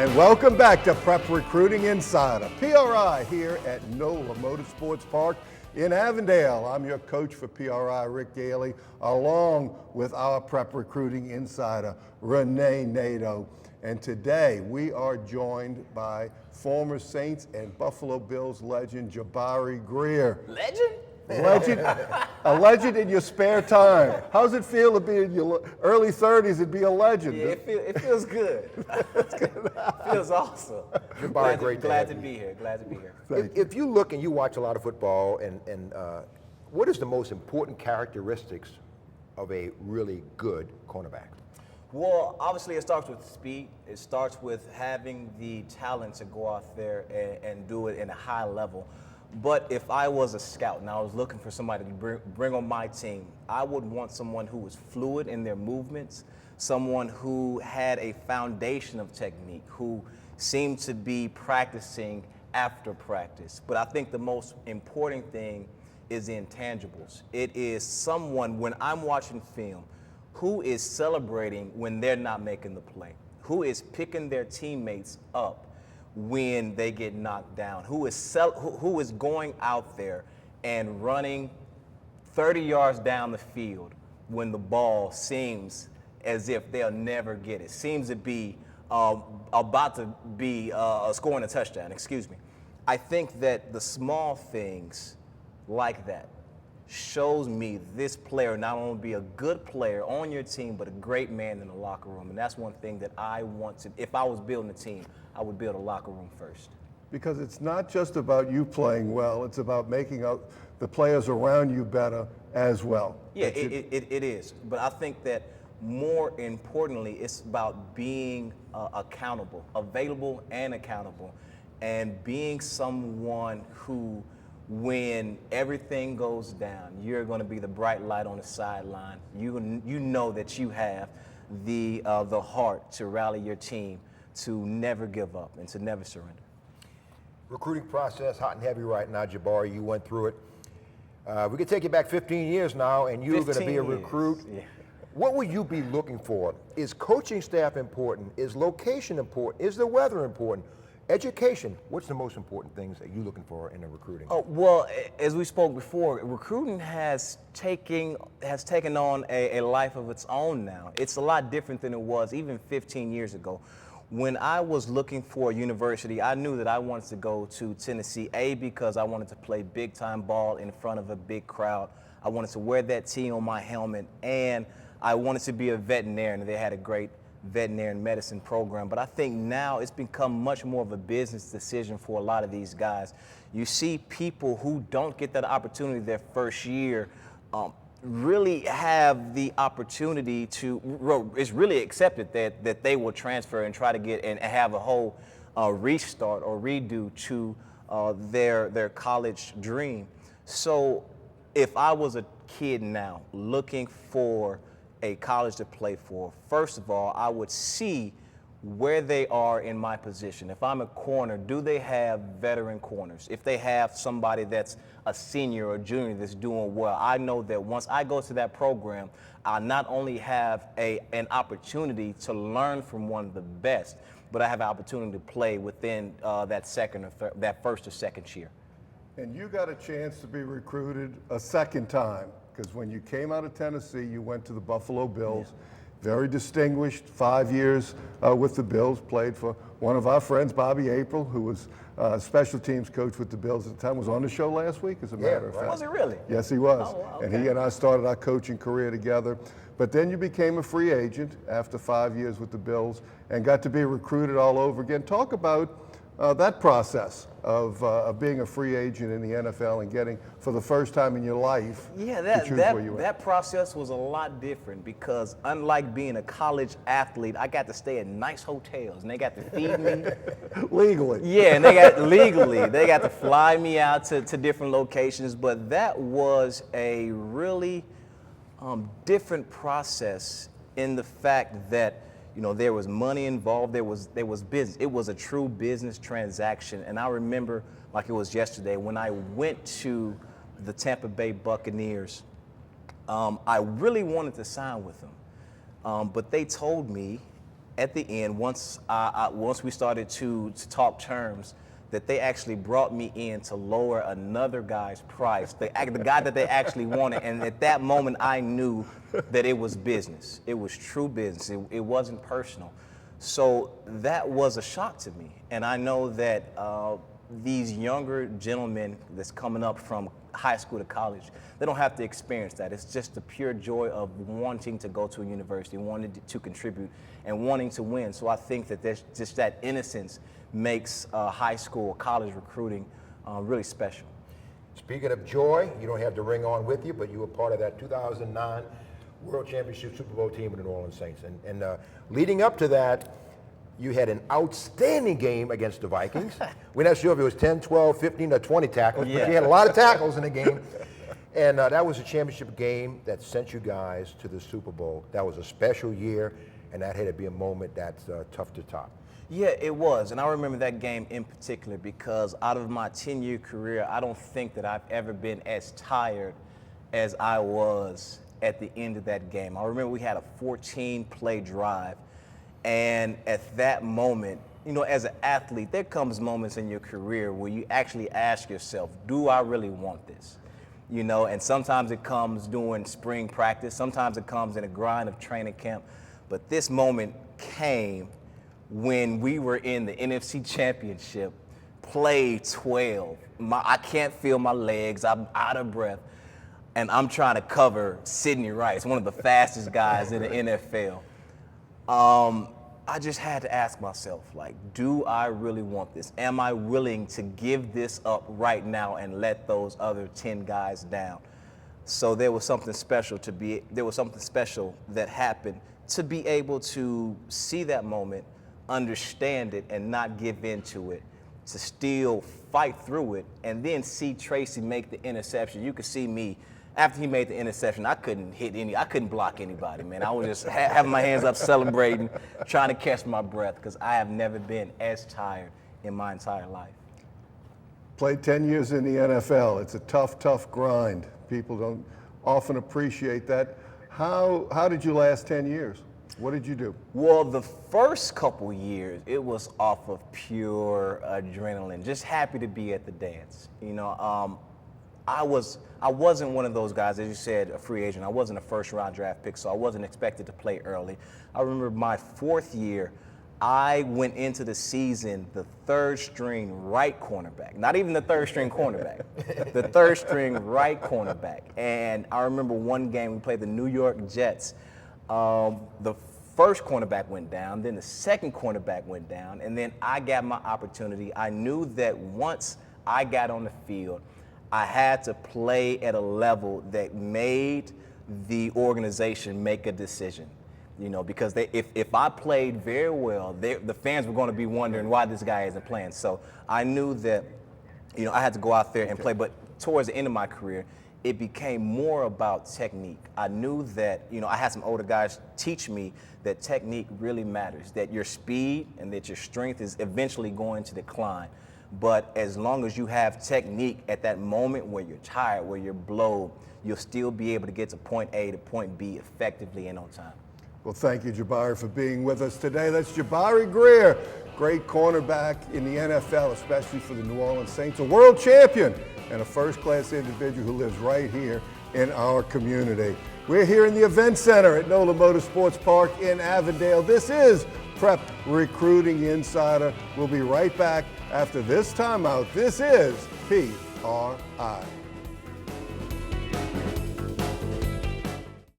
And welcome back to Prep Recruiting Insider, PRI here at NOLA Motorsports Park in Avondale. I'm your coach for PRI, Rick Daly, along with our Prep Recruiting Insider, Renee Nato. And today we are joined by former Saints and Buffalo Bills legend, Jabari Greer. Legend? A legend in your spare time. How's it feel to be in your early 30s and be a legend? Yeah, it feels good. It feels awesome. Jabari, glad to be here. Glad to be here. If you look and you watch a lot of football, and what is the most important characteristics of a really good cornerback? Well, obviously it starts with speed. It starts with having the talent to go out there and do it in a high level. But if I was a scout and I was looking for somebody to bring on my team, I would want someone who was fluid in their movements, someone who had a foundation of technique, who seemed to be practicing after practice. But I think the most important thing is the intangibles. It is someone, when I'm watching film, who is celebrating when they're not making the play, who is picking their teammates up when they get knocked down, who is going out there and running 30 yards down the field when the ball seems as if they'll never get it, seems to be about to be scoring a touchdown, excuse me. I think that the small things like that shows me this player not only be a good player on your team, but a great man in the locker room. And that's one thing that I want to, if I was building a team, I would build a locker room first. Because it's not just about you playing well, it's about making the players around you better as well. Yeah, it is. But I think that more importantly, it's about being accountable, available and accountable, and being someone who, when everything goes down, you're going to be the bright light on the sideline. You know that you have the heart to rally your team, to never give up and to never surrender. Recruiting process, hot and heavy right now, Jabari. You went through it. We could take you back 15 years now, and you're going to be a recruit. Yeah. What will you be looking for? Is coaching staff important? Is location important? Is the weather important? Education, what's the most important things that you're looking for in the recruiting? Oh, well, as we spoke before, recruiting has taken on a life of its own now. It's a lot different than it was even 15 years ago. When I was looking for a university, I knew that I wanted to go to Tennessee, because I wanted to play big-time ball in front of a big crowd. I wanted to wear that T on my helmet, and I wanted to be a veterinarian. They had a great veterinarian medicine program. But I think now it's become much more of a business decision for a lot of these guys. You see people who don't get that opportunity their first year really have the opportunity to, it's really accepted that they will transfer and try to get and have a whole restart or redo to their college dream. So if I was a kid now looking for a college to play for, first of all, I would see where they are in my position. If I'm a corner, do they have veteran corners? If they have somebody that's a senior or junior that's doing well, I know that once I go to that program, I not only have an opportunity to learn from one of the best, but I have an opportunity to play within that first or second year. And you got a chance to be recruited a second time, because when you came out of Tennessee, you went to the Buffalo Bills. Yeah. Very distinguished, 5 years with the Bills, played for one of our friends, Bobby April, who was special teams coach with the Bills at the time, was on the show last week, as a matter of fact. Was it really? Yes, he was. Oh, wow, okay. And he and I started our coaching career together. But then you became a free agent after 5 years with the Bills and got to be recruited all over again. Talk about that process of being a free agent in the NFL and getting, for the first time in your life, to choose where you went. That process was a lot different, because unlike being a college athlete, I got to stay at nice hotels and they got to feed me. Legally. Yeah, and they got to fly me out to different locations. But that was a really different process in the fact that, you know, there was money involved, there was business. It was a true business transaction. And I remember like it was yesterday when I went to the Tampa Bay Buccaneers. I really wanted to sign with them, but they told me at the end, once we started to talk terms, that they actually brought me in to lower another guy's price, the guy that they actually wanted. And at that moment, I knew that it was business. It was true business. It wasn't personal. So that was a shock to me. And I know that these younger gentlemen that's coming up from high school to college, they don't have to experience that. It's just the pure joy of wanting to go to a university, wanting to contribute, and wanting to win. So I think that there's just that innocence makes high school or college recruiting really special. Speaking of joy, you don't have the ring on with you, but you were part of that 2009 World Championship Super Bowl team with the New Orleans Saints. And leading up to that, you had an outstanding game against the Vikings. We're not sure if it was 10, 12, 15, or 20 tackles, but you had a lot of tackles in the game. And that was a championship game that sent you guys to the Super Bowl. That was a special year, and that had to be a moment that's tough to top. Yeah, it was. And I remember that game in particular because out of my 10-year career, I don't think that I've ever been as tired as I was at the end of that game. I remember we had a 14-play drive. And at that moment, you know, as an athlete, there comes moments in your career where you actually ask yourself, do I really want this? You know, and sometimes it comes during spring practice. Sometimes it comes in a grind of training camp. But this moment came when we were in the NFC Championship, play 12. I can't feel my legs. I'm out of breath. And I'm trying to cover Sidney Rice, one of the fastest guys in the NFL. I just had to ask myself, like, do I really want this? Am I willing to give this up right now and let those other 10 guys down? So there was something special that happened to be able to see that moment, understand it, and not give in to it, to still fight through it, and then see Tracy make the interception. You could see me, after he made the interception, I couldn't block anybody, man. I was just having my hands up, celebrating, trying to catch my breath, because I have never been as tired in my entire life. Played 10 years in the NFL. It's a tough, tough grind. People don't often appreciate that. How did you last 10 years? What did you do? Well, the first couple years, it was off of pure adrenaline, just happy to be at the dance. You know, I wasn't one of those guys, as you said, a free agent. I wasn't a first-round draft pick, so I wasn't expected to play early. I remember my fourth year, I went into the season the third-string right cornerback, not even the third-string cornerback, the third-string right cornerback. And I remember one game we played the New York Jets. The first cornerback went down, then the second cornerback went down, and then I got my opportunity. I knew that once I got on the field, I had to play at a level that made the organization make a decision. You know, because if I played very well, the fans were going to be wondering why this guy isn't playing. So I knew that, you know, I had to go out there and play. But towards the end of my career, it became more about technique. I knew that, you know, I had some older guys teach me that technique really matters, that your speed and that your strength is eventually going to decline. But as long as you have technique at that moment where you're tired, where you're blowed, you'll still be able to get to point A to point B effectively and on time. Well, thank you, Jabari, for being with us today. That's Jabari Greer, great cornerback in the NFL, especially for the New Orleans Saints, a world champion and a first-class individual who lives right here in our community. We're here in the Event Center at NOLA Motorsports Park in Avondale. This is Prep Recruiting Insider. We'll be right back after this timeout. This is PRI.